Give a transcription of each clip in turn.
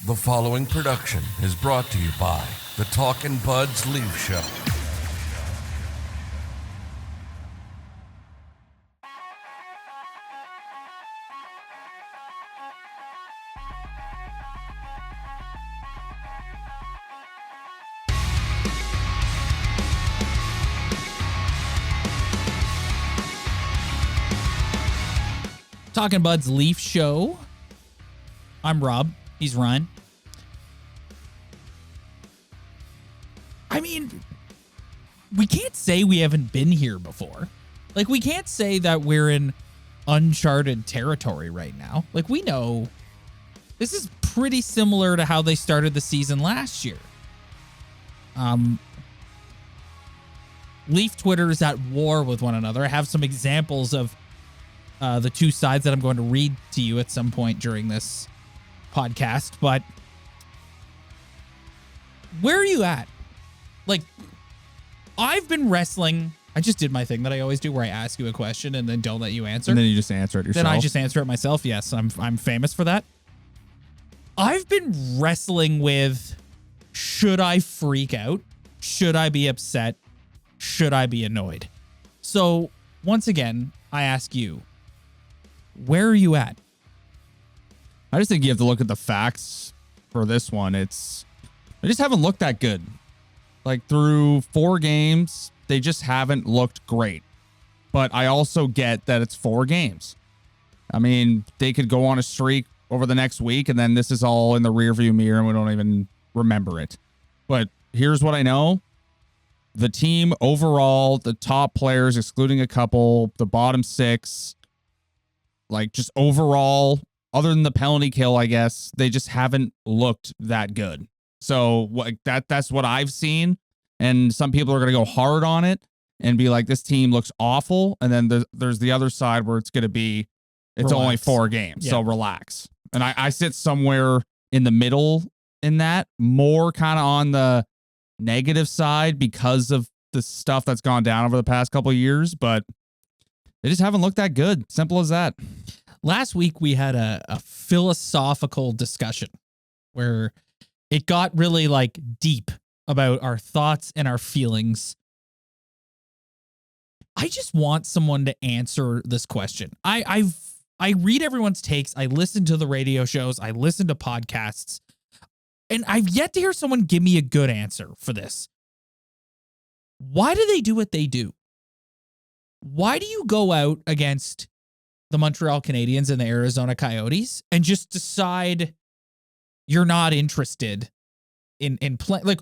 The following production is brought to you by the Talkin' Buds Leaf Show. Talkin' Buds Leaf Show. I'm Rob. He's Ryan. I mean, we can't say we haven't been here before. Like, we can't say that we're in uncharted territory right now. Like, we know this is pretty similar to how they started the season last year. Leaf Twitter is at war with one another. I have some examples of the two sides that I'm going to read to you at some point during this podcast, but where are you at? Like, I've been wrestling. I just did my thing that I always do where I ask you a question and then don't let you answer. And then you just answer it yourself. Then I just answer it myself. Yes, I'm famous for that. I've been wrestling with, should I freak out? Should I be upset? Should I be annoyed? So once again, I ask you, where are you at? I just think you have to look at the facts for this one. They just haven't looked that good. Like, through 4 games, they just haven't looked great. But I also get that it's 4 games. I mean, they could go on a streak over the next week, and then this is all in the rearview mirror, and we don't even remember it. But here's what I know. The team overall, the top players, excluding a couple, the bottom 6, like, just overall, other than the penalty kill, I guess, they just haven't looked that good. So that's what I've seen. And some people are going to go hard on it and be like, this team looks awful. And then there's the other side where it's going to be, it's relax. only 4 games. Yeah. So relax. And I sit somewhere in the middle in that, more kind of on the negative side because of the stuff that's gone down over the past couple of years. But they just haven't looked that good. Simple as that. Last week, we had a philosophical discussion where it got really, like, deep about our thoughts and our feelings. I just want someone to answer this question. I read everyone's takes. I listen to the radio shows. I listen to podcasts. And I've yet to hear someone give me a good answer for this. Why do they do what they do? Why do you go out against the Montreal Canadiens and the Arizona Coyotes and just decide you're not interested in playing? Like,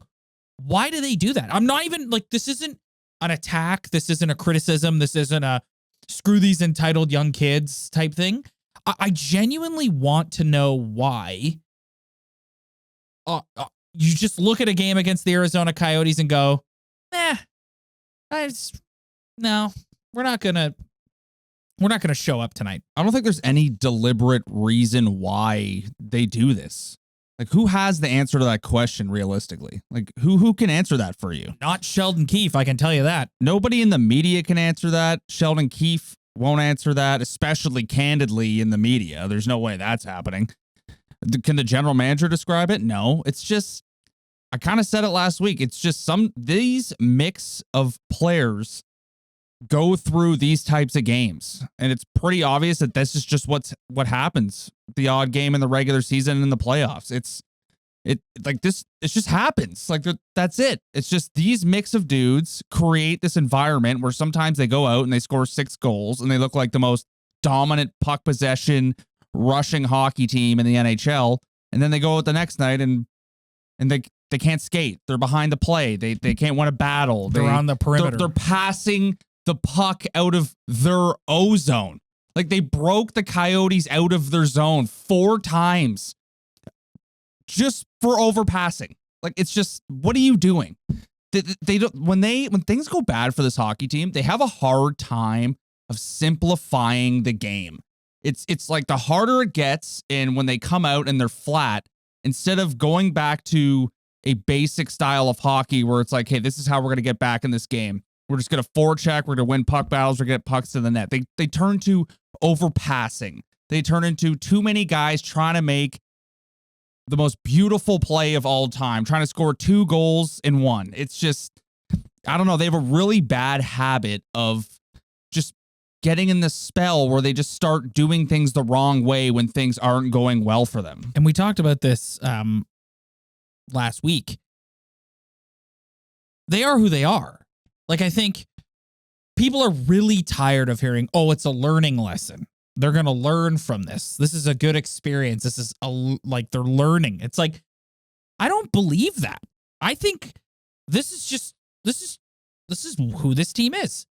why do they do that? I'm not even, like, this isn't an attack. This isn't a criticism. This isn't a screw these entitled young kids type thing. I genuinely want to know why you just look at a game against the Arizona Coyotes and go, no, we're not going to show up tonight. I don't think there's any deliberate reason why they do this. Like, who has the answer to that question realistically? Like, who can answer that for you? Not Sheldon Keefe, I can tell you that. Nobody in the media can answer that. Sheldon Keefe won't answer that, especially candidly in the media. There's no way that's happening. Can the general manager describe it? No. It's just, I kind of said it last week. It's just these mix of players go through these types of games, and it's pretty obvious that this is just what happens. The odd game in the regular season and in the playoffs. It just happens. Like, that's it. It's just these mix of dudes create this environment where sometimes they go out and they score 6 goals and they look like the most dominant puck possession rushing hockey team in the NHL, and then they go out the next night and they can't skate. They're behind the play. They can't win a battle. They're on the perimeter. They're passing the puck out of their O-zone. Like, they broke the Coyotes out of their zone 4 times just for overpassing. Like, it's just, what are you doing? They don't, when things go bad for this hockey team, they have a hard time of simplifying the game. It's like the harder it gets, and when they come out and they're flat, instead of going back to a basic style of hockey where it's like, hey, this is how we're going to get back in this game. We're just going to forecheck. We're going to win puck battles. We're going to get pucks to the net. They turn to overpassing. They turn into too many guys trying to make the most beautiful play of all time, trying to score 2 goals in one. It's just, I don't know. They have a really bad habit of just getting in this spell where they just start doing things the wrong way when things aren't going well for them. And we talked about this last week. They are who they are. Like, I think people are really tired of hearing, oh, it's a learning lesson. They're going to learn from this. This is a good experience. This is like they're learning. It's like, I don't believe that. I think this is who this team is.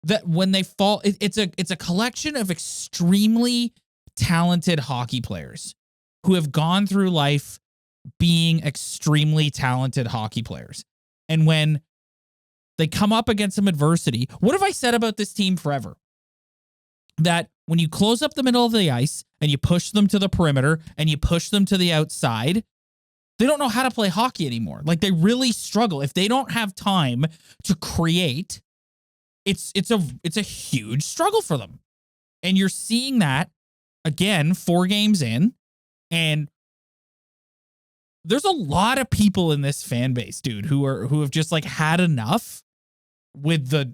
That when they fall, it's a collection of extremely talented hockey players who have gone through life being extremely talented hockey players. And when they come up against some adversity, what have I said about this team forever? That when you close up the middle of the ice and you push them to the perimeter and you push them to the outside, they don't know how to play hockey anymore. Like, they really struggle. If they don't have time to create, it's a huge struggle for them. And you're seeing that again 4 games in, and there's a lot of people in this fan base, dude, who have just like had enough with the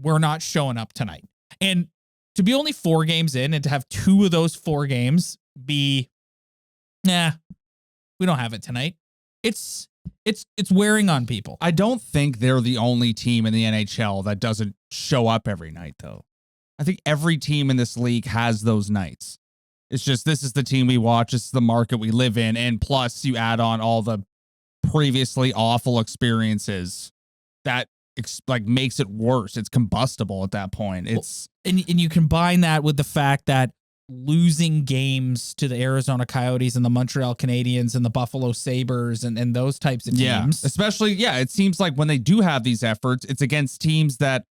we're not showing up tonight. And to be only 4 games in and to have 2 of those 4 games be, nah, we don't have it tonight. It's wearing on people. I don't think they're the only team in the NHL that doesn't show up every night, though. I think every team in this league has those nights. It's just, this is the team we watch. This is the market we live in. And plus you add on all the previously awful experiences that like makes it worse. It's combustible at that point. It's and you combine that with the fact that losing games to the Arizona Coyotes and the Montreal Canadiens and the Buffalo Sabres and those types of teams. Yeah, especially, it seems like when they do have these efforts, it's against teams that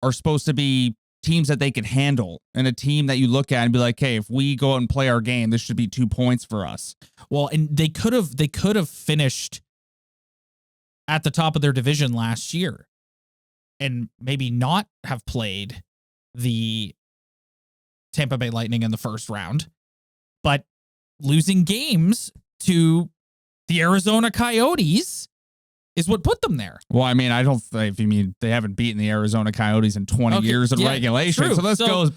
are supposed to be teams that they can handle, and a team that you look at and be like, hey, if we go out and play our game, this should be 2 points for us. Well, and they could have finished at the top of their division last year and maybe not have played the Tampa Bay Lightning in the first round, but losing games to the Arizona Coyotes is what put them there. Well, I mean, I don't think, you mean they haven't beaten the Arizona Coyotes in 20 years in regulation. True. So this goes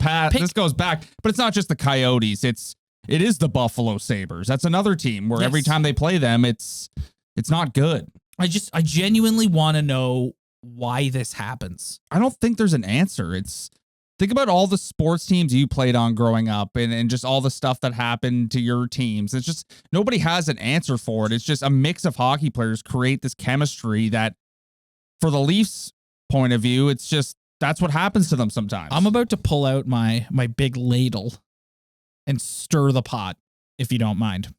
back, but it's not just the Coyotes. It is the Buffalo Sabres. That's another team where every time they play them, it's not good. I genuinely want to know why this happens. I don't think there's an answer. Think about all the sports teams you played on growing up and just all the stuff that happened to your teams. It's just, nobody has an answer for it. It's just a mix of hockey players create this chemistry that, for the Leafs point of view, it's just, that's what happens to them sometimes. I'm about to pull out my big ladle and stir the pot, if you don't mind.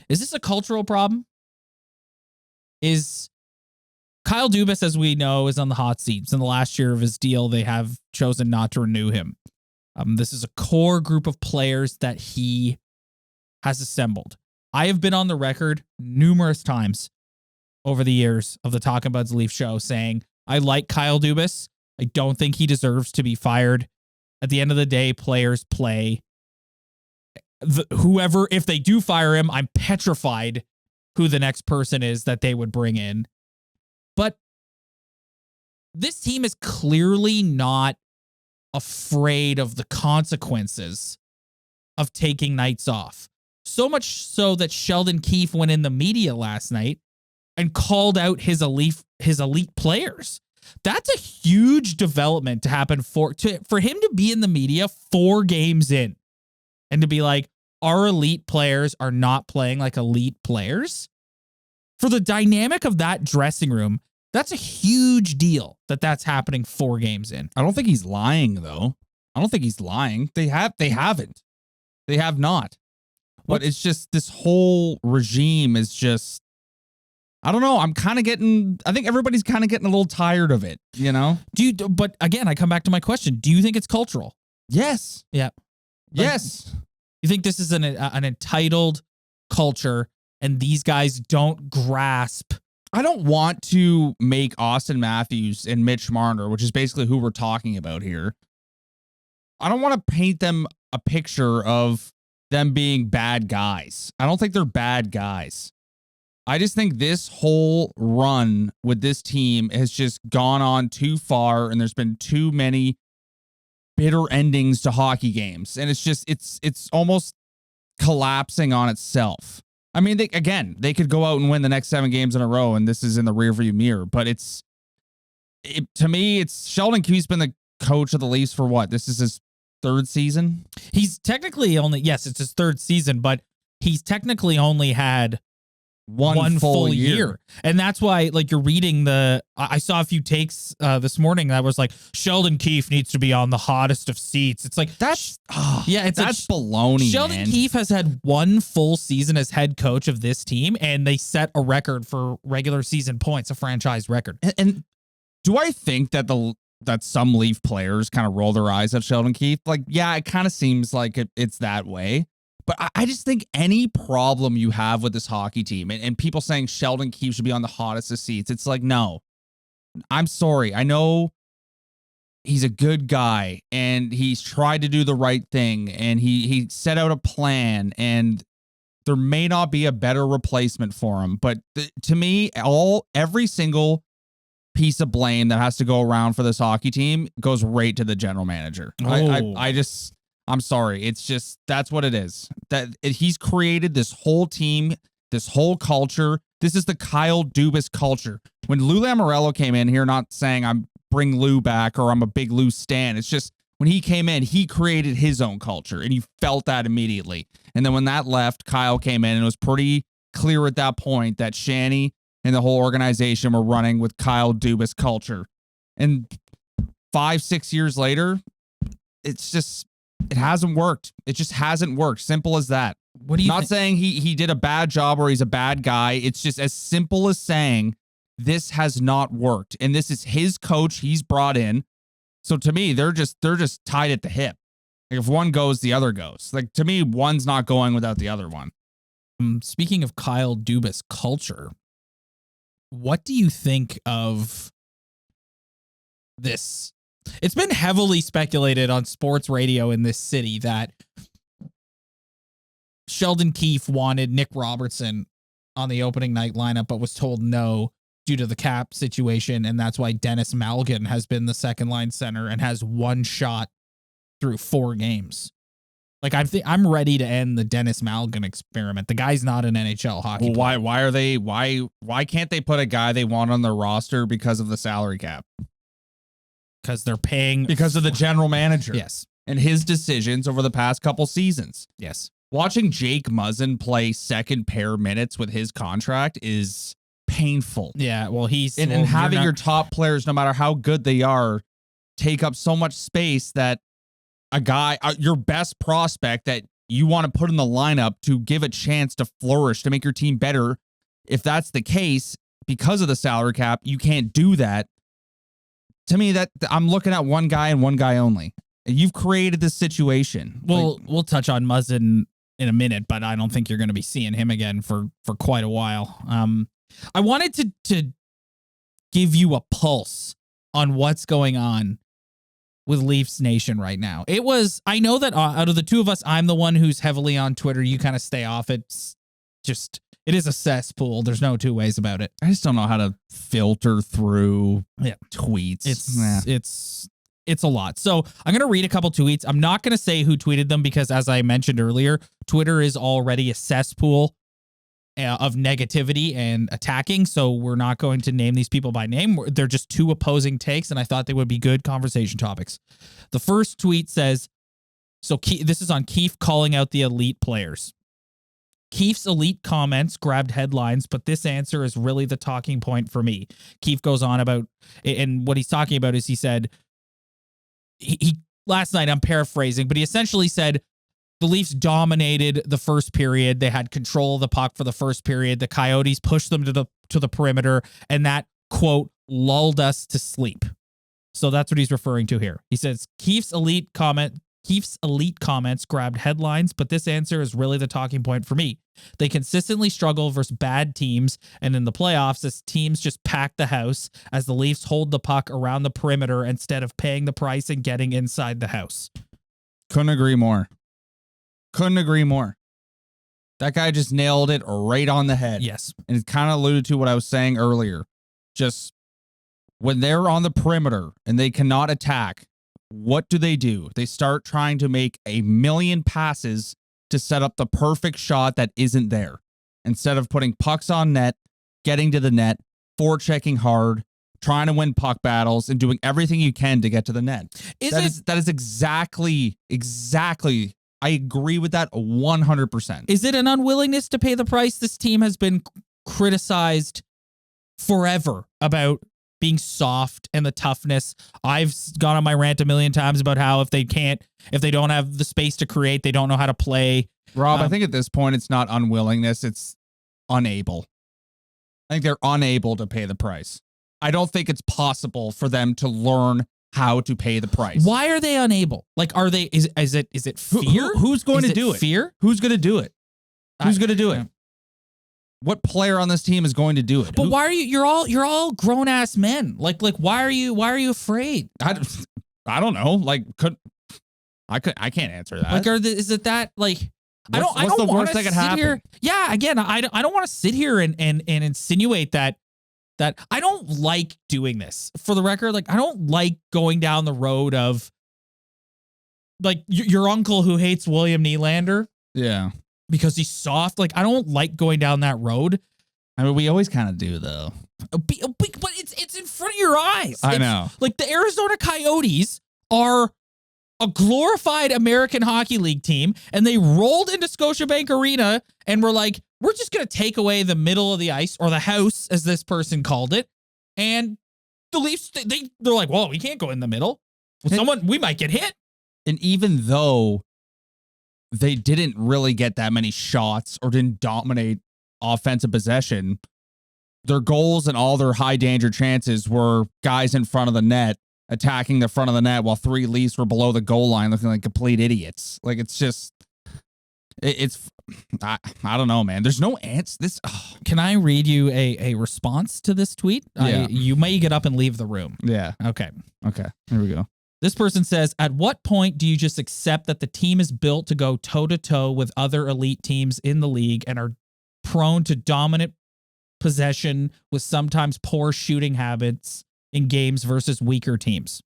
Is this a cultural problem? Is Kyle Dubas, as we know, is on the hot seat. In the last year of his deal, they have chosen not to renew him. This is a core group of players that he has assembled. I have been on the record numerous times over the years of the Talking Buds Leaf show saying, I like Kyle Dubas. I don't think he deserves to be fired. At the end of the day, players play. Whoever, if they do fire him, I'm petrified who the next person is that they would bring in. But this team is clearly not afraid of the consequences of taking nights off. So much so that Sheldon Keefe went in the media last night and called out his elite players. That's a huge development to happen for him to be in the media 4 games in and to be like, our elite players are not playing like elite players. For the dynamic of that dressing room, that's a huge deal that's happening 4 games in. I don't think he's lying, though. I don't think he's lying. They haven't. They have not. But it's just, this whole regime is just, I don't know. I think everybody's kind of getting a little tired of it, you know? But again, I come back to my question. Do you think it's cultural? Yes. Yeah. Yes. You think this is an entitled culture and these guys don't grasp? I don't want to make Auston Matthews and Mitch Marner, which is basically who we're talking about here, I don't want to paint them a picture of them being bad guys. I don't think they're bad guys. I just think this whole run with this team has just gone on too far, and there's been too many bitter endings to hockey games. And it's almost collapsing on itself. I mean, they could go out and win the next 7 games in a row, and this is in the rearview mirror. But to me, it's Sheldon Keefe's been the coach of the Leafs for what? This is his 3rd season? He's technically yes, it's his 3rd season, but he's technically only had one full year. And that's why, like, you're reading I saw a few takes this morning that was like, Sheldon Keefe needs to be on the hottest of seats. It's like, that's baloney. Sheldon Keefe has had 1 full season as head coach of this team, and they set a record for regular season points, a franchise record. And do I think that that some Leaf players kind of roll their eyes at Sheldon Keefe? Like, yeah, it kind of seems like it's that way. But I just think any problem you have with this hockey team and people saying Sheldon Keefe should be on the hottest of seats, it's like, no, I'm sorry. I know he's a good guy and he's tried to do the right thing and he set out a plan, and there may not be a better replacement for him. But to me, every single piece of blame that has to go around for this hockey team goes right to the general manager. I'm sorry. It's just, that's what it is. He's created this whole team, this whole culture. This is the Kyle Dubas culture. When Lou Lamoriello came in here, not saying I'm bring Lou back or I'm a big Lou stan. It's just when he came in, he created his own culture, and you felt that immediately. And then when that left, Kyle came in, and it was pretty clear at that point that Shanny and the whole organization were running with Kyle Dubas culture. And 5-6 years later, it hasn't worked. It just hasn't worked. Simple as that. What do you Not saying he did a bad job or he's a bad guy. It's just as simple as saying this has not worked. And this is his coach he's brought in. So to me, they're just tied at the hip. Like, if one goes, the other goes. Like, to me, one's not going without the other one. Speaking of Kyle Dubas culture, what do you think of this? It's been heavily speculated on sports radio in this city that Sheldon Keefe wanted Nick Robertson on the opening night lineup, but was told no due to the cap situation. And that's why Dennis Malgin has been the second line center and has 1 shot through 4 games. Like, I'm ready to end the Dennis Malgin experiment. The guy's not an NHL hockey player. Why can't they put a guy they want on their roster because of the salary cap? Because they're paying. Because of the general manager. Yes. And his decisions over the past couple seasons. Yes. Watching Jake Muzzin play second pair minutes with his contract is painful. Yeah, well, and having your top players, no matter how good they are, take up so much space that a guy, your best prospect that you want to put in the lineup to give a chance to flourish, to make your team better. If that's the case, because of the salary cap, you can't do that. To me, that I'm looking at one guy and one guy only. You've created this situation. We'll touch on Muzzin in a minute, but I don't think you're going to be seeing him again for quite a while. I wanted to give you a pulse on what's going on with Leafs Nation right now. I know that out of the two of us, I'm the one who's heavily on Twitter. You kind of stay off. It is a cesspool. There's no 2 ways about it. I just don't know how to filter through tweets. It's a lot. So I'm going to read a couple tweets. I'm not going to say who tweeted them because, as I mentioned earlier, Twitter is already a cesspool of negativity and attacking. So we're not going to name these people by name. They're just 2 opposing takes, and I thought they would be good conversation topics. The first tweet says, this is on Keefe calling out the elite players. Keefe's elite comments grabbed headlines, but this answer is really the talking point for me. Keefe goes on about, and what he's talking about is he said, he last night, I'm paraphrasing, but he essentially said the Leafs dominated the first period. They had control of the puck for the first period. The Coyotes pushed them to the perimeter, and that, quote, lulled us to sleep. So that's what he's referring to here. He says Keefe's elite comments grabbed headlines, but this answer is really the talking point for me. They consistently struggle versus bad teams, and in the playoffs, as teams just pack the house as the Leafs hold the puck around the perimeter instead of paying the price and getting inside the house. Couldn't agree more. Couldn't agree more. That guy just nailed it right on the head. Yes. And it kind of alluded to what I was saying earlier. Just when they're on the perimeter and they cannot attack, what do? They start trying to make a million passes to set up the perfect shot that isn't there. Instead of putting pucks on net, getting to the net, forechecking hard, trying to win puck battles, and doing everything you can to get to the net. That is exactly. I agree with that 100%. Is it an unwillingness to pay the price? This team has been criticized forever about being soft and the toughness. I've gone on my rant a million times about how if they don't have the space to create, they don't know how to play. Rob, I think at this point, it's not unwillingness. It's unable. I think they're unable to pay the price. I don't think it's possible for them to learn how to pay the price. Why are they unable? Like, are they, is it fear? Who's going to do it? Fear? Who's going to do it? Who's going to do it? What player on this team is going to do it? But why are you're all grown ass men. Like why are you afraid? I don't know. Like I can't answer that. Like is it that like what's the worst that could happen? Here, yeah, again, I don't want to sit here and insinuate that I don't like doing this. For the record, like I don't like going down the road of like your uncle who hates William Nylander. Yeah. Because he's soft. Like, I don't like going down that road. I mean, we always kind of do, though. But it's in front of your eyes. I know. Like, the Arizona Coyotes are a glorified American Hockey League team, and they rolled into Scotiabank Arena and were like, we're just going to take away the middle of the ice, or the house, as this person called it. And the Leafs, they're like, well, we can't go in the middle. Well, we might get hit. And even though they didn't really get that many shots or didn't dominate offensive possession, their goals and all their high danger chances were guys in front of the net attacking the front of the net while three Leafs were below the goal line looking like complete idiots. Like, it's just, I don't know, man. There's no answer. Can I read you a response to this tweet? Yeah. You may get up and leave the room. Yeah. Okay. Here we go. This person says, at what point do you just accept that the team is built to go toe-to-toe with other elite teams in the league and are prone to dominant possession with sometimes poor shooting habits in games versus weaker teams?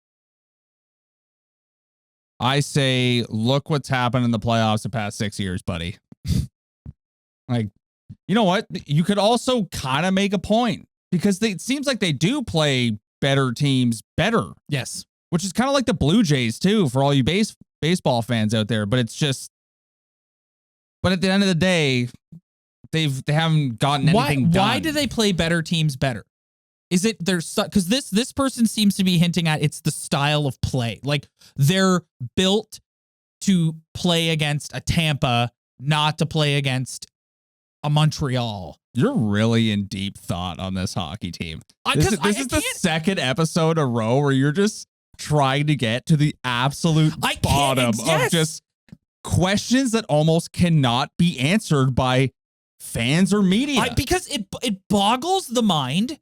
I say, look what's happened in the playoffs the past 6 years, buddy. Like, you know what? You could also kind of make a point because it seems like they do play better teams better. Yes. Which is kind of like the Blue Jays, too, for all you baseball fans out there. But it's just, but at the end of the day, they haven't gotten anything done. Why do they play better teams better? Is it because this person seems to be hinting at it's the style of play. Like they're built to play against a Tampa, not to play against a Montreal. You're really in deep thought on this hockey team. This is the second episode in a row where you're just trying to get to the absolute bottom of just questions that almost cannot be answered by fans or media. Because it boggles the mind.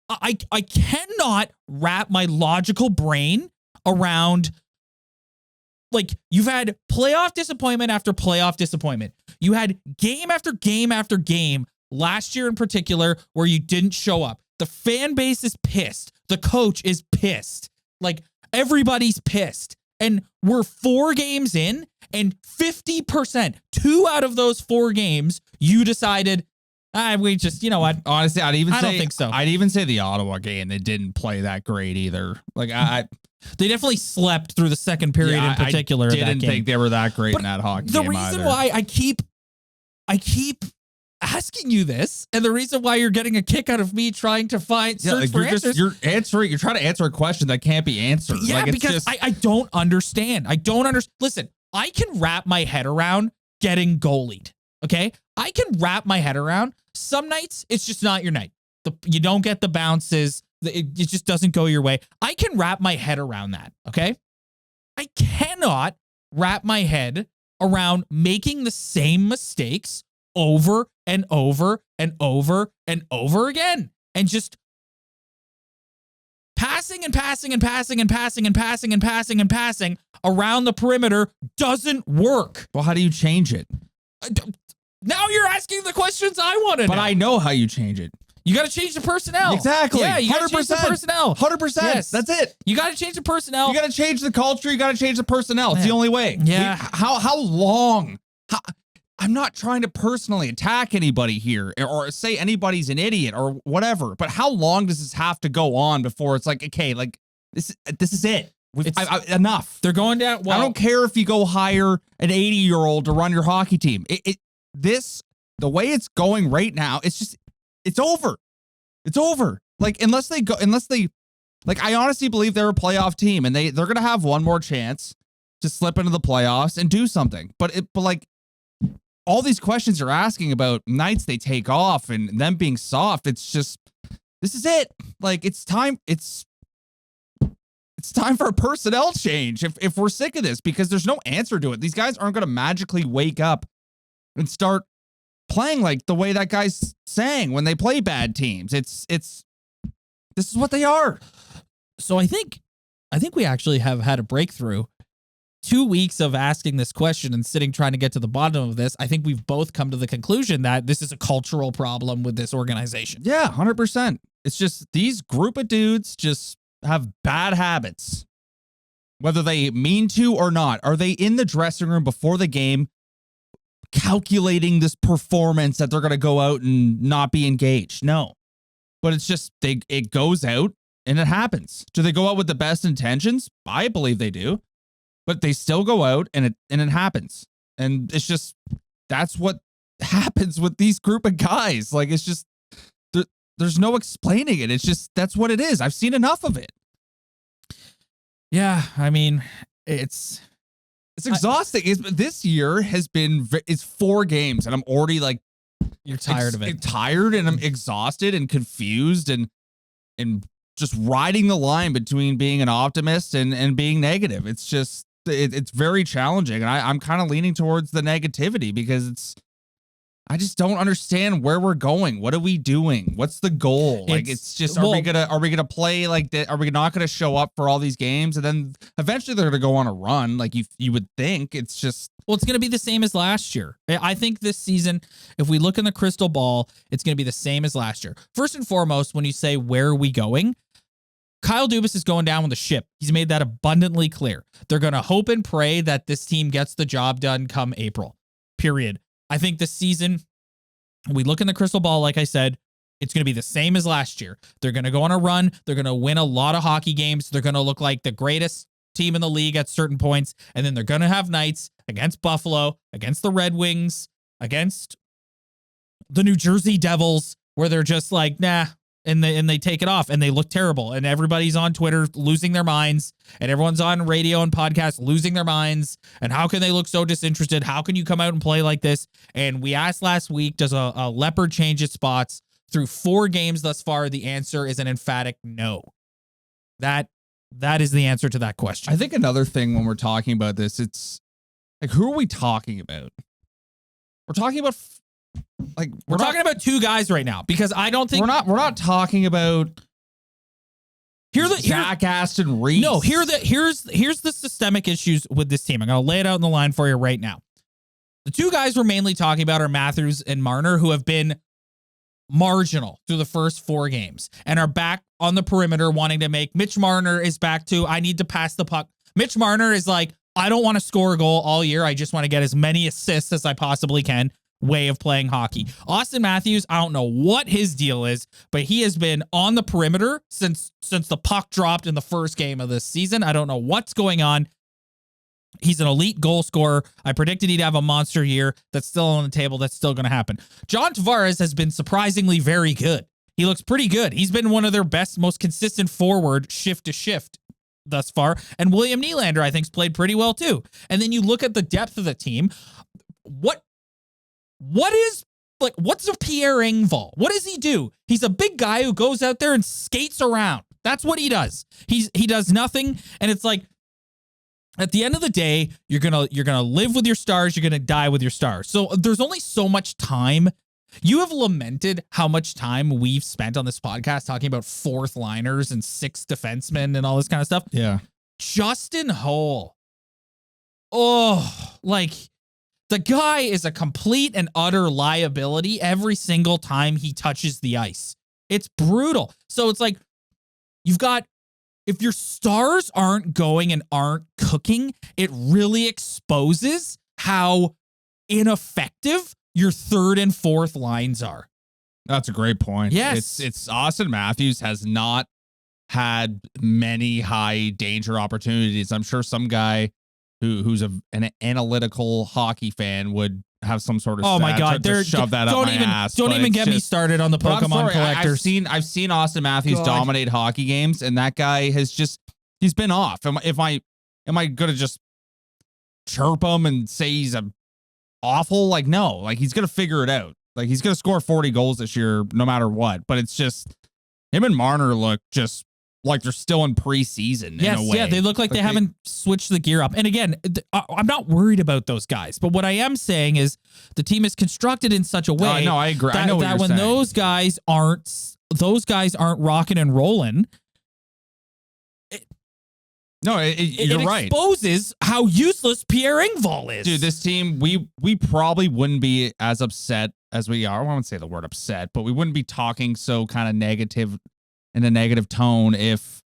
I cannot wrap my logical brain around, like, you've had playoff disappointment after playoff disappointment. You had game after game after game last year in particular where you didn't show up. The fan base is pissed. The coach is pissed. Like, everybody's pissed. And we're 4 games in, and 50%, 2 out of those 4 games, you decided, we just, you know what? Honestly, I don't think so. I'd even say the Ottawa game, they didn't play that great either. Like, they definitely slept through the second period in particular. I didn't think they were that great in that hockey game. The reason why I keep asking you this, and the reason why you're getting a kick out of me trying to search for answers. You're trying to answer a question that can't be answered. Yeah, like, because I don't understand. Listen, I can wrap my head around getting goalied. Okay? I can wrap my head around. Some nights, it's just not your night. You don't get the bounces. It just doesn't go your way. I can wrap my head around that. Okay? I cannot wrap my head around making the same mistakes over and over and over and over again. And just Passing and passing and passing and passing and passing and passing and passing around the perimeter doesn't work. Well, how do you change it? Now you're asking the questions I want to know. But I know how you change it. You got to change the personnel. Exactly. Yeah, you got to change the personnel. 100%. Yes. That's it. You got to change the personnel. You got to change the culture. You got to change the personnel. It's Man. the only way. Yeah. How long? I'm not trying to personally attack anybody here or say anybody's an idiot or whatever, but how long does this have to go on before it's like, okay, like this is it. Enough. They're going down. Well, I don't care if you go hire an 80-year-old to run your hockey team. The way it's going right now, it's over. It's over. Like, unless they, like, I honestly believe they're a playoff team and they're going to have one more chance to slip into the playoffs and do something. But like, all these questions you're asking about nights they take off and them being soft, it's just, this is it. Like, it's time for a personnel change if we're sick of this, because there's no answer to it. These guys aren't going to magically wake up and start playing like the way that guy's saying when they play bad teams. This is what they are. So I think we actually have had a breakthrough. 2 weeks of asking this question and sitting trying to get to the bottom of this. I think we've both come to the conclusion that this is a cultural problem with this organization. Yeah, 100%. It's just these group of dudes just have bad habits, whether they mean to or not. Are they in the dressing room before the game calculating this performance that they're going to go out and not be engaged? No. But it's just it goes out and it happens. Do they go out with the best intentions? I believe they do. But they still go out and it happens. And it's just, that's what happens with these group of guys. Like, it's just, there's no explaining it. It's just, that's what it is. I've seen enough of it. Yeah, I mean, it's exhausting. This year it's 4 games and I'm already like, you're tired of it. Tired and I'm exhausted and confused and just riding the line between being an optimist and being negative. It's just, it's very challenging. And I'm kind of leaning towards the negativity because I just don't understand where we're going. What are we doing? What's the goal? Like, it's just, are we gonna play like that? Are we not gonna show up for all these games? And then eventually they're gonna go on a run. Like you would think. It's just, well, it's gonna be the same as last year. I think this season, if we look in the crystal ball, it's gonna be the same as last year. First and foremost, when you say where are we going, Kyle Dubas is going down with the ship. He's made that abundantly clear. They're going to hope and pray that this team gets the job done come April, period. I think this season, we look in the crystal ball, like I said, it's going to be the same as last year. They're going to go on a run. They're going to win a lot of hockey games. They're going to look like the greatest team in the league at certain points. And then they're going to have nights against Buffalo, against the Red Wings, against the New Jersey Devils, where they're just like, nah. And they take it off and they look terrible. And everybody's on Twitter losing their minds. And everyone's on radio and podcasts losing their minds. And how can they look so disinterested? How can you come out and play like this? And we asked last week, does a leopard change its spots? Through 4 games thus far, the answer is an emphatic no. That is the answer to that question. I think another thing when we're talking about this, it's like, who are we talking about? We're talking about we're talking about 2 guys right now, because I don't think we're not talking about Zach Aston Reese. No, here's the systemic issues with this team. I'm going to lay it out in the line for you right now. The 2 guys we're mainly talking about are Matthews and Marner, who have been marginal through the first 4 games and are back on the perimeter wanting to make. Mitch Marner is back to, I need to pass the puck. Mitch Marner is like, I don't want to score a goal all year. I just want to get as many assists as I possibly can. Way of playing hockey. Auston Matthews, I don't know what his deal is, but he has been on the perimeter since the puck dropped in the first game of this season. I don't know what's going on. He's an elite goal scorer. I predicted he'd have a monster year. That's still on the table. That's still going to happen. John Tavares has been surprisingly very good. He looks pretty good. He's been one of their best, most consistent forward shift to shift thus far. And William Nylander, I think, has played pretty well too. And then you look at the depth of the team. What's a Pierre Engvall? What does he do? He's a big guy who goes out there and skates around. That's what he does. He does nothing. And it's like, at the end of the day, you're gonna live with your stars. You're gonna die with your stars. So there's only so much time You have lamented how much time we've spent on this podcast talking about fourth liners and six defensemen and all this kind of stuff. Yeah. Justin Holl. Oh, like the guy is a complete and utter liability every single time he touches the ice. It's brutal. So it's like you've got, if your stars aren't going and aren't cooking, it really exposes how ineffective your third and fourth lines are. That's a great point. Yes. It's Auston Matthews has not had many high danger opportunities. I'm sure some guy who's an analytical hockey fan would have some sort of my God, to shove that up my ass. Don't even get me started on the Pokemon collectors. I've seen Auston Matthews dominate hockey games, and that guy he's been off. Am I gonna just chirp him and say he's a awful? Like, no, like he's gonna figure it out. Like he's gonna score 40 goals this year no matter what. But it's just him and Marner look just like they're still in preseason. Yes, in a way. yeah, they look like they haven't switched the gear up. And again, I'm not worried about those guys. But what I am saying is the team is constructed in such a way. No, I agree. That, I know what that you're when saying. those guys aren't rocking and rolling. You're right. It exposes how useless Pierre Engvall is. Dude, this team, we probably wouldn't be as upset as we are. I won't say the word upset, but we wouldn't be talking so kind of negative in a negative tone if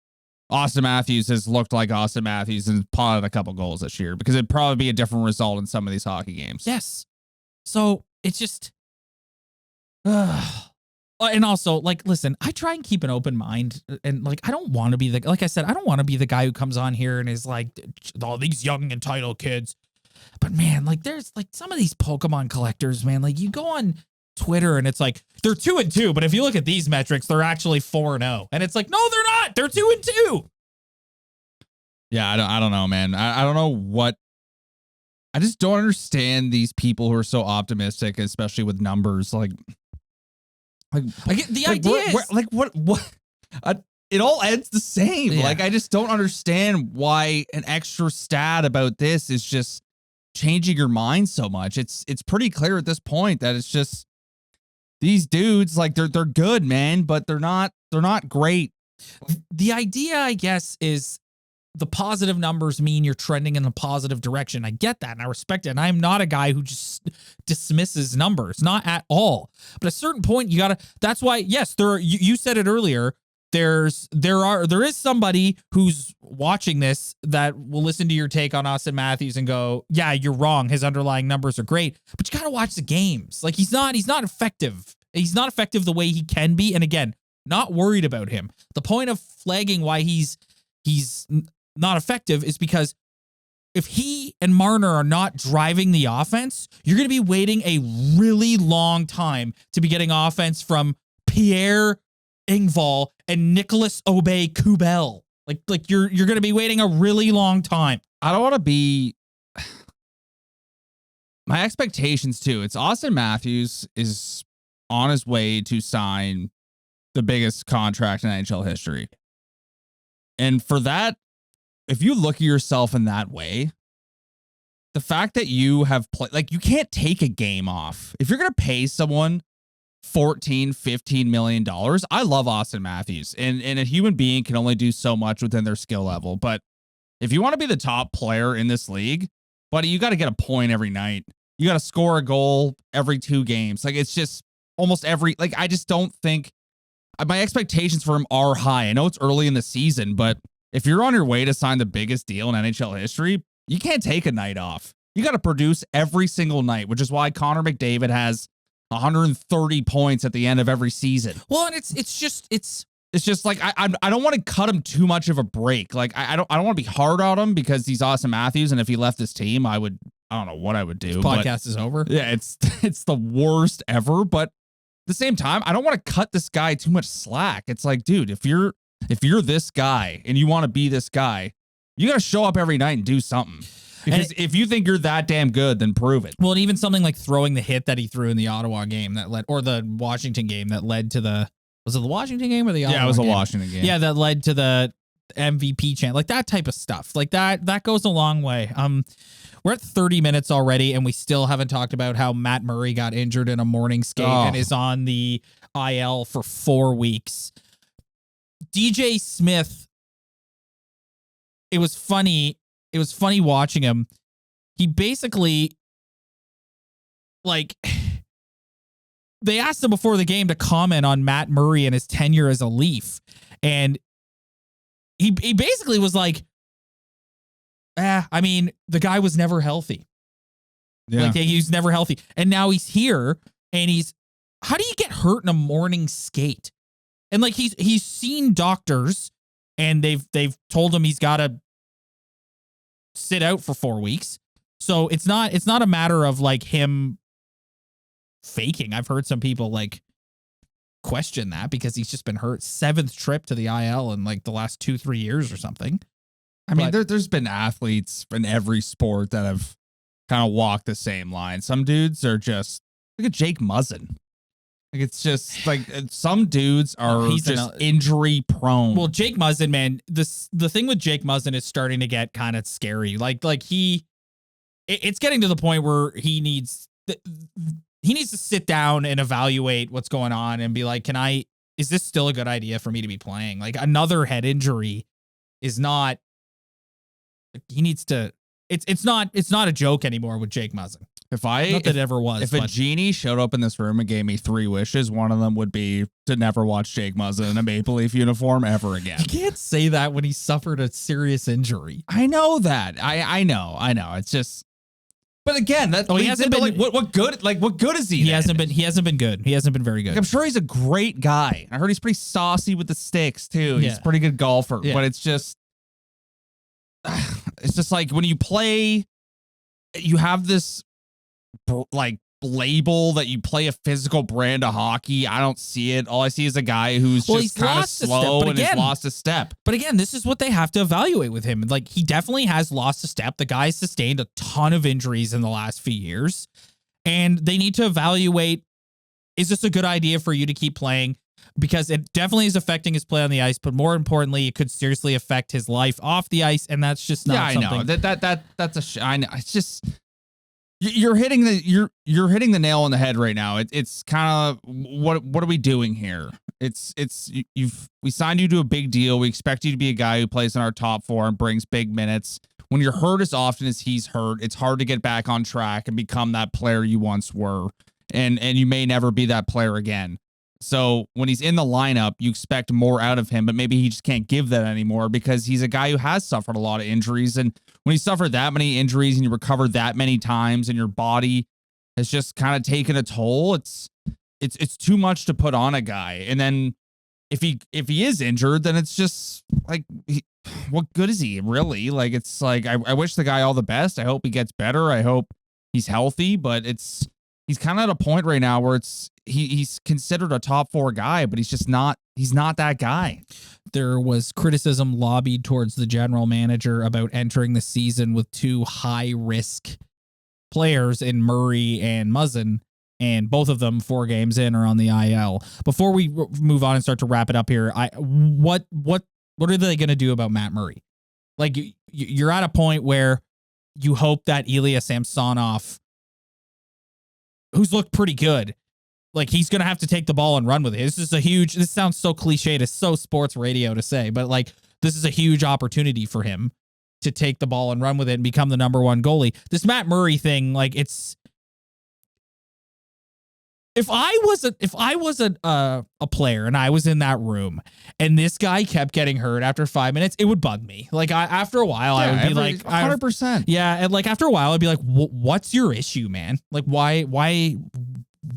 Auston Matthews has looked like Auston Matthews and potted a couple goals this year, because it'd probably be a different result in some of these hockey games. Yes. So it's just, and also, like, listen, I try and keep an open mind, and like, I don't want to be like I said, I don't want to be the guy who comes on here and is like, all these young entitled kids. But man, like, there's like some of these Pokemon collectors, man, like you go on Twitter and it's like they're 2-2, but if you look at these metrics, they're actually 4-0, and it's like, no, they're not. They're 2-2. Yeah, I don't know, man. I don't know what. I just don't understand these people who are so optimistic, especially with numbers. Like I get the idea. What? It all ends the same. Yeah. Like, I just don't understand why an extra stat about this is just changing your mind so much. It's pretty clear at this point that it's just these dudes, like they're good, man, but they're not great. The idea, I guess, is the positive numbers mean you're trending in a positive direction. I get that and I respect it. And I'm not a guy who just dismisses numbers, not at all. But at a certain point, that's why, yes, you said it earlier. There is somebody who's watching this that will listen to your take on Auston Matthews and go, yeah, you're wrong. His underlying numbers are great, but you got to watch the games. Like he's not effective. He's not effective the way he can be. And again, not worried about him. The point of flagging why he's not effective is because if he and Marner are not driving the offense, you're going to be waiting a really long time to be getting offense from Pierre Engvall and Nicholas Aubé-Kubel. Like you're going to be waiting a really long time. I don't want to be. My expectations too. It's Auston Matthews is on his way to sign the biggest contract in NHL history. And for that, if you look at yourself in that way, the fact that you have played, like, you can't take a game off. If you're going to pay someone $14-15 million, I love Auston Matthews, and a human being can only do so much within their skill level. But if you want to be the top player in this league, buddy, you got to get a point every night. You got to score a goal every 2 games. Like, it's just almost every, like, I just don't think my expectations for him are high. I know it's early in the season, but if you're on your way to sign the biggest deal in NHL history, you can't take a night off. You got to produce every single night, which is why Connor McDavid has 130 points at the end of every season. Well, and it's just like I don't want to cut him too much of a break. Like I don't want to be hard on him because he's Auston Matthews, and if he left this team, I don't know what I would do. This podcast is over. Yeah, it's the worst ever. But at the same time, I don't want to cut this guy too much slack. It's like, dude, if you're this guy and you want to be this guy, you got to show up every night and do something. Because if you think you're that damn good, then prove it. Well, and even something like throwing the hit that he threw in the Ottawa game that led, or the Washington game that led to was it the Washington game or the Ottawa game? Yeah, it was a Washington game. Yeah, that led to the MVP chant, like that type of stuff. Like that goes a long way. We're at 30 minutes already, and we still haven't talked about how Matt Murray got injured in a morning skate and is on the IL for 4 weeks. DJ Smith, it was funny. It was funny watching him. He basically, like, they asked him before the game to comment on Matt Murray and his tenure as a Leaf. And he basically was like, I mean, the guy was never healthy. Yeah. Like, he was never healthy. And now he's here, and how do you get hurt in a morning skate? And like, he's seen doctors, and they've told him he's got to sit out for 4 weeks. So it's not a matter of like him faking. I've heard some people like question that because he's just been hurt. 7th trip to the IL in like the last 2-3 years or something. I mean, there's been athletes in every sport that have kind of walked the same line. Some dudes are just, look at Jake Muzzin. Like, it's just like some dudes are just injury prone. Well, Jake Muzzin, man, the thing with Jake Muzzin is starting to get kind of scary. Like it's getting to the point where he needs to sit down and evaluate what's going on and be like, is this still a good idea for me to be playing? Like, another head injury is not, he needs to, it's not a joke anymore with Jake Muzzin. Not that it ever was. If a genie showed up in this room and gave me 3 wishes, one of them would be to never watch Jake Muzzin in a Maple Leaf uniform ever again. You can't say that when he suffered a serious injury. I know that. I know. It's just, but again, that he hasn't been, like, what good? Like, what good is he? He hasn't been good. He hasn't been very good. Like, I'm sure he's a great guy. I heard he's pretty saucy with the sticks too. He's a pretty good golfer, but it's just like when you play, you have this like label that you play a physical brand of hockey. I don't see it. All I see is a guy who's just kind of slow and has lost a step. But again, this is what they have to evaluate with him. Like, he definitely has lost a step. The guy's sustained a ton of injuries in the last few years, and they need to evaluate, is this a good idea for you to keep playing? Because it definitely is affecting his play on the ice, but more importantly, it could seriously affect his life off the ice, and that's just not something. I know. That's I know. It's just, you're hitting the nail on the head right now. It's kind of, what are we doing here? We signed you to a big deal. We expect you to be a guy who plays in our top 4 and brings big minutes. When you're hurt as often as he's hurt, it's hard to get back on track and become that player you once were. And you may never be that player again. So when he's in the lineup, you expect more out of him, but maybe he just can't give that anymore because he's a guy who has suffered a lot of injuries. And when you suffer that many injuries and you recover that many times and your body has just kind of taken a toll, it's too much to put on a guy. And then if he is injured, then it's just like, what good is he really? Like, it's like, I wish the guy all the best. I hope he gets better. I hope he's healthy, but he's kind of at a point right now where he's considered a top 4 guy, but he's not that guy. There was criticism lobbied towards the general manager about entering the season with 2 high risk players in Murray and Muzzin, and both of them 4 games in are on the IL. Before we move on and start to wrap it up here, what are they going to do about Matt Murray? Like, you're at a point where you hope that Ilya Samsonov, who's looked pretty good, like, he's going to have to take the ball and run with it. This sounds so cliched. It's so sports radio to say, but like, this is a huge opportunity for him to take the ball and run with it and become the number 1 goalie. This Matt Murray thing, like, it's, if I was a player and I was in that room and this guy kept getting hurt after 5 minutes, it would bug me. Like, after a while, I would be like, 100%. Yeah. And like, after a while, I'd be like, what's your issue, man? Like, why,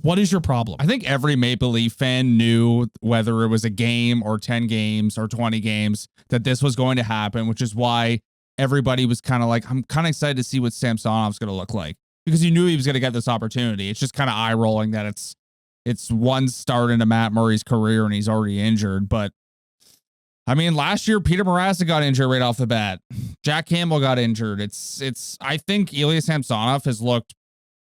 what is your problem? I think every Maple Leaf fan knew, whether it was a game or 10 games or 20 games, that this was going to happen, which is why everybody was kind of like, I'm kind of excited to see what Samsonov's going to look like, because you knew he was going to get this opportunity. It's just kind of eye rolling that it's one start into Matt Murray's career and he's already injured. But I mean, last year, Peter Mrazek got injured right off the bat. Jack Campbell got injured. I think Ilya Samsonov has looked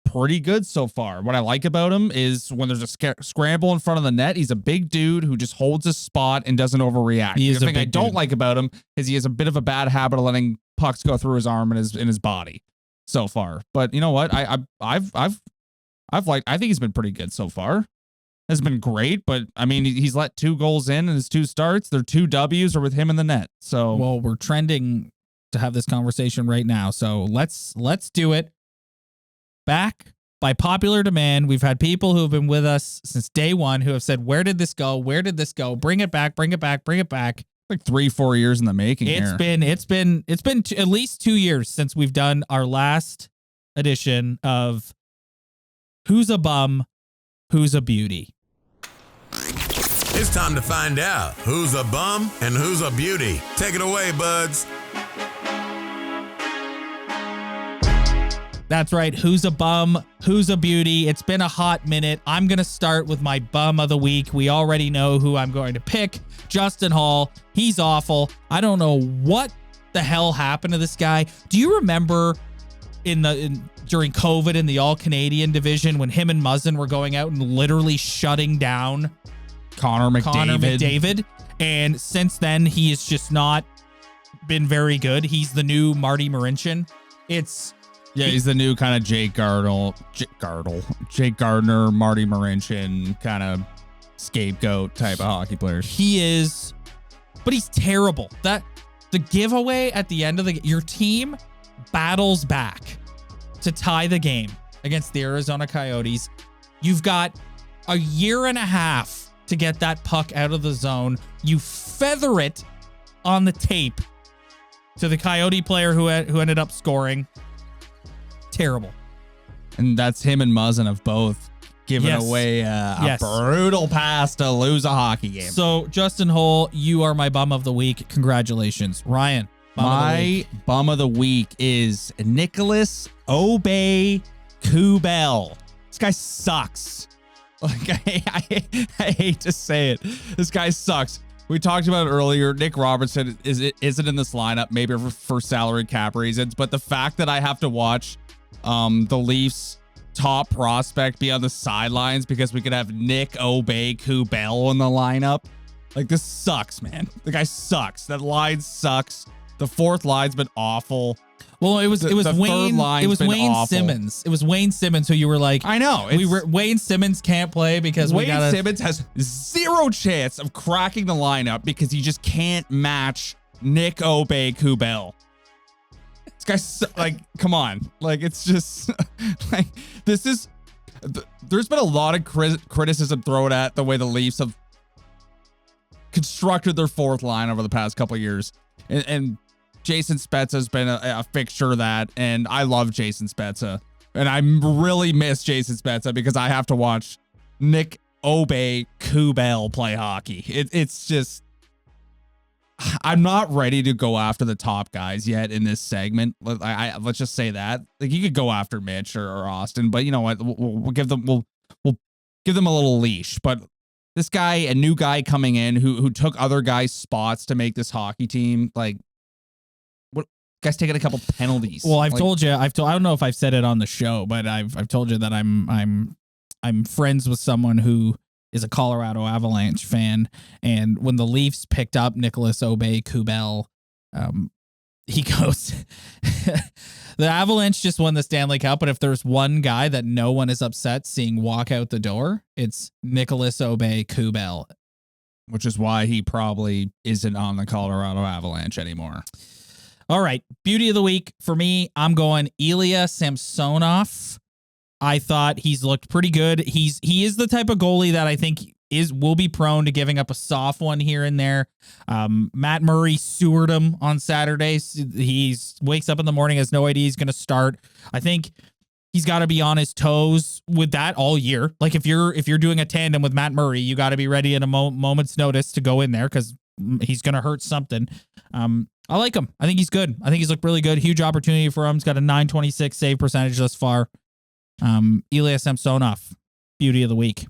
pretty good so far. What I like about him is when there's a scramble in front of the net, he's a big dude who just holds his spot and doesn't overreact. The thing I don't like about him is he has a bit of a bad habit of letting pucks go through his arm and his body so far. But you know what? I think he's been pretty good so far. Has been great, but I mean, he's let 2 goals in his 2 starts. Their 2 W's are with him in the net. So, well, we're trending to have this conversation right now. So let's do it. Back by popular demand. We've had people who have been with us since day one who have said, "Where did this go? Where did this go? Bring it back! Bring it back! Bring it back!" Like 3-4 years in the making. It's been at least 2 years since we've done our last edition of Who's a Bum, Who's a Beauty. It's time to find out who's a bum and who's a beauty. Take it away, buds. That's right. Who's a bum? Who's a beauty? It's been a hot minute. I'm going to start with my bum of the week. We already know who I'm going to pick. Justin Holl. He's awful. I don't know what the hell happened to this guy. Do you remember during COVID in the All-Canadian division when him and Muzzin were going out and literally shutting down Connor McDavid? And since then, he has just not been very good. He's the new Marty Marincin. He's the new kind of Jake Gardner, Marty Marincin kind of scapegoat type of hockey player. He is, but he's terrible. The giveaway at the end of your team battles back to tie the game against the Arizona Coyotes. You've got a year and a half to get that puck out of the zone. You feather it on the tape to the Coyote player who ended up scoring. Terrible. And that's him and Muzzin have both given away a brutal pass to lose a hockey game. So, Justin Holl, you are my bum of the week. Congratulations. Ryan, bum of the week is Nicholas Aube-Kubel. This guy sucks. Like, I hate to say it. This guy sucks. We talked about it earlier. Nick Robertson isn't in this lineup, maybe for salary cap reasons, but the fact that I have to watch the Leafs top prospect be on the sidelines because we could have Nick Aube-Kubel in the lineup. Like, this sucks, man. The guy sucks. That line sucks. The fourth line's been awful. Well, it was Wayne Simmons. It was Wayne Simmons who you were like, I know. Wayne Simmons can't play because Wayne Simmons has zero chance of cracking the lineup because he just can't match Nick Aube-Kubel. This guy's like, come on. Like, it's just like, there's been a lot of criticism thrown at the way the Leafs have constructed their fourth line over the past couple of years. And Jason Spezza has been a fixture of that, and I love Jason Spezza. And I really miss Jason Spezza because I have to watch Nick Aube-Kubel play hockey. It's just, I'm not ready to go after the top guys yet in this segment. Let's just say that. Like, you could go after Mitch or Auston, but you know what? We'll give them a little leash. But this guy, a new guy coming in who took other guys' spots to make this hockey team, like, guy's taking a couple penalties. Well, I've told you. I don't know if I've said it on the show, but I've told you that I'm friends with someone who is a Colorado Avalanche fan, and when the Leafs picked up Nicholas Aube-Kubel, he goes, the Avalanche just won the Stanley Cup, but if there's one guy that no one is upset seeing walk out the door, it's Nicholas Aube-Kubel, which is why he probably isn't on the Colorado Avalanche anymore. All right. Beauty of the week for me, I'm going Ilya Samsonov. I thought he's looked pretty good. He is the type of goalie that I think will be prone to giving up a soft one here and there. Matt Murray sewered him on Saturdays. He wakes up in the morning, has no idea he's going to start. I think he's got to be on his toes with that all year. Like, if you're doing a tandem with Matt Murray, you got to be ready in a moment's notice to go in there because he's going to hurt something. I like him. I think he's good. I think he's looked really good. Huge opportunity for him. He's got a .926 save percentage thus far. Ilya Samsonov, beauty of the week.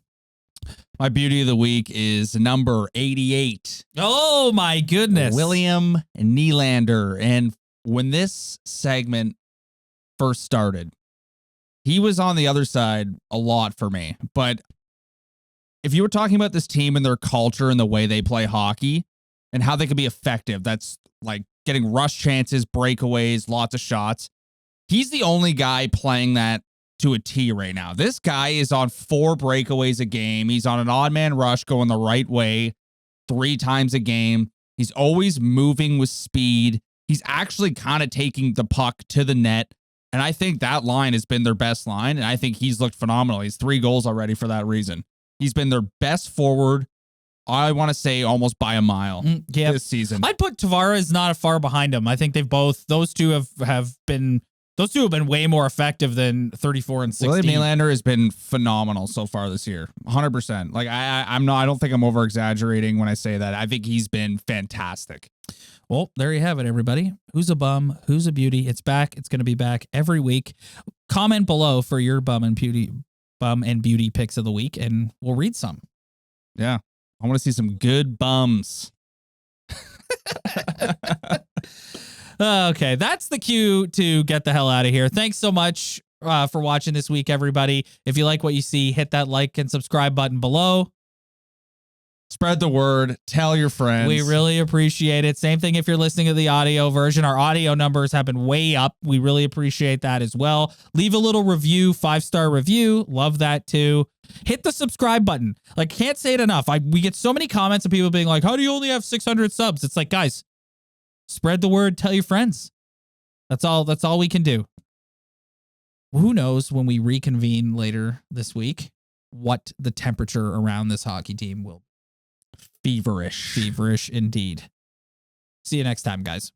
My beauty of the week is number 88. Oh my goodness. William Nylander. And when this segment first started, he was on the other side a lot for me. But if you were talking about this team and their culture and the way they play hockey and how they can be effective, that's like getting rush chances, breakaways, lots of shots. He's the only guy playing that to a T right now. This guy is on 4 breakaways a game. He's on an odd man rush going the right way 3 times a game. He's always moving with speed. He's actually kind of taking the puck to the net. And I think that line has been their best line. And I think he's looked phenomenal. He's 3 goals already for that reason. He's been their best forward, I want to say almost by a mile this season. I'd put Tavares not far behind him. I think those two have been way more effective than 34 and 16. William Nylander has been phenomenal so far this year. 100%. Like I don't think I'm over exaggerating when I say that. I think he's been fantastic. Well, there you have it, everybody. Who's a bum? Who's a beauty? It's back. It's going to be back every week. Comment below for your bum and beauty picks of the week, and we'll read some. Yeah. I want to see some good bums. Okay, that's the cue to get the hell out of here. Thanks so much for watching this week, everybody. If you like what you see, hit that like and subscribe button below. Spread the word. Tell your friends. We really appreciate it. Same thing if you're listening to the audio version. Our audio numbers have been way up. We really appreciate that as well. Leave a little review, 5-star review. Love that too. Hit the subscribe button. Like, can't say it enough. We get so many comments of people being like, how do you only have 600 subs? It's like, guys, spread the word. Tell your friends. That's all we can do. Who knows when we reconvene later this week what the temperature around this hockey team will be. Feverish. Feverish indeed. See you next time, guys.